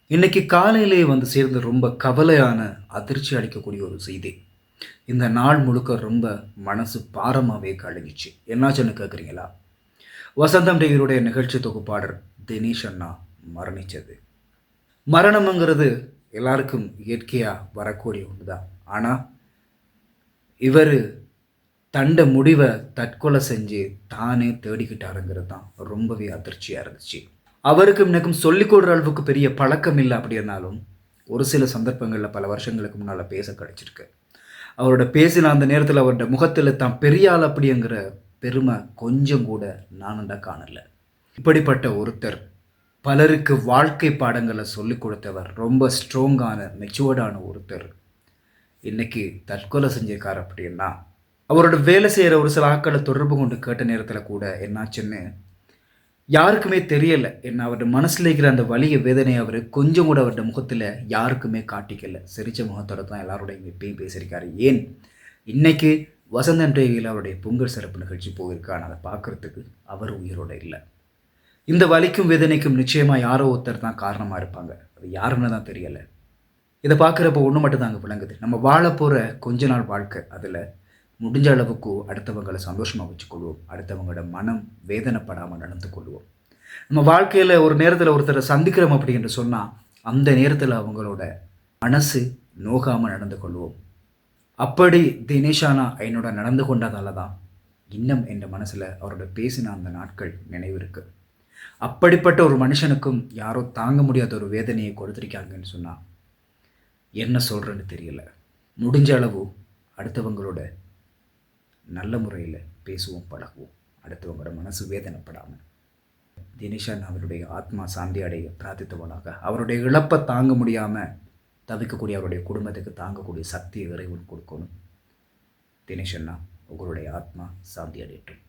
இன்னைக்கு காலையிலே வந்து சேர்ந்த ரொம்ப கவலையான, அதிர்ச்சி அளிக்கக்கூடிய ஒரு செய்தி. இந்த நாள் முழுக்க ரொம்ப மனசு பாரமாவே கலங்கிச்சு. என்னாச்சுன்னு கேட்குறீங்களா? வசந்தம் டிவியுடைய நிகழ்ச்சி தொகுப்பாளர் தினேஷ் அண்ணா மரணிச்சது. மரணம்ங்கிறது எல்லாருக்கும் இயற்கையா வரக்கூடிய ஒண்ணு தான். ஆனா, இவரு தண்ட முடிவ தற்கொலை செஞ்சு தானே தேடிக்கிட்டாருங்கிறது தான் ரொம்பவே அதிர்ச்சியா இருந்துச்சு. அவருக்கும் எனக்கும் சொல்லிக் கொடுற அளவுக்கு பெரிய பழக்கம் இல்ல அப்படின்னாலும், ஒரு சில சந்தர்ப்பங்கள்ல பல வருஷங்களுக்கு முன்னால பேச கிடைச்சிருக்கு. அவரோட பேசின அந்த நேரத்தில அவருடைய முகத்தில தான் பெரிய ஆள் அப்படிங்கிற பெருமை கொஞ்சம் கூட நானும் தான் காணல. இப்படிப்பட்ட ஒருத்தர் பலருக்கு வாழ்க்கை பாடங்கள சொல்லிக் கொடுத்தவர். ரொம்ப ஸ்ட்ராங்கான, மெச்சூர்டான ஒருத்தர். இன்னைக்கு தற்கொலை செஞ்சிருக்காரு அப்படின்னா, அவரோட வேலை செய்ற ஒரு சில ஆட்கள தொடர்பு கொண்டு கேட்ட நேரத்தில கூட என்னாச்சுன்னு யாருக்குமே தெரியல. என்ன அவருடைய மனசுல இருக்கிற அந்த வலிய, வேதனைய அவரு கொஞ்சம் கூட அவருடைய முகத்துல யாருக்குமே காட்டிக்கல. சிரிச்ச முகத்தோட தான் எல்லாரோடையும் இப்பயும் பேசியிருக்காரு. ஏன், இன்னைக்கு வசந்தன் டிவியில அவருடைய பொங்கல் சிறப்பு நிகழ்ச்சி போயிருக்கு. ஆனா அத பார்க்கறதுக்கு அவர் உயிரோட இல்ல. இந்த வலிக்கும், வேதனைக்கும் நிச்சயமா யாரோ ஒருத்தர் தான் காரணமா இருப்பாங்க. அது யாருன்னு தான் தெரியல. இத பார்க்குறப்போ ஒண்ணு மட்டும் தாங்க விளங்குது. நம்ம வாழப்போற கொஞ்ச நாள் வாழ்க்கை. அதுல முடிஞ்ச அளவுக்கு அடுத்தவங்கள சந்தோஷமா வச்சுக்கொள்வோம். அடுத்தவங்களோட மனம் வேதனைப்படாம நடந்து கொள்வோம். நம்ம வாழ்க்கையில ஒரு நேரத்தில ஒருத்தர சந்திக்கிறோம் அப்படி என்று சொன்னா, அந்த நேரத்தில அவங்களோட மனசு நோகாம நடந்து கொள்வோம். அப்படி தினேஷ் அண்ணா என்னோட நடந்து கொண்டதால தான், இன்னும் என் மனசுல அவரோட பேசின அந்த நாட்கள் நினைவிருக்கு. அப்படிப்பட்ட ஒரு மனுஷனுக்கும் யாரோ தாங்க முடியாத ஒரு வேதனைய கொடுத்திருக்காங்கன்னு சொன்னா, என்ன சொல்றேன்னு தெரியல. முடிஞ்ச அளவு அடுத்தவங்களோட நல்ல முறையில பேசுவோம், பழகுவோம். அடுத்தவங்களோட மனசு வேதனைப்படாம. தினேஷன் அவருடைய ஆத்மா சாந்தி அடைய பிரார்த்தித்தவனாக, அவருடைய இழப்ப தாங்க முடியாம தவிக்கக்கூடிய அவருடைய குடும்பத்துக்கு தாங்கக்கூடிய சக்தியை இறைவன் கொடுக்கணும். தினேஷ் அண்ணா, உங்களுடைய ஆத்மா சாந்தி அடையட்டும்.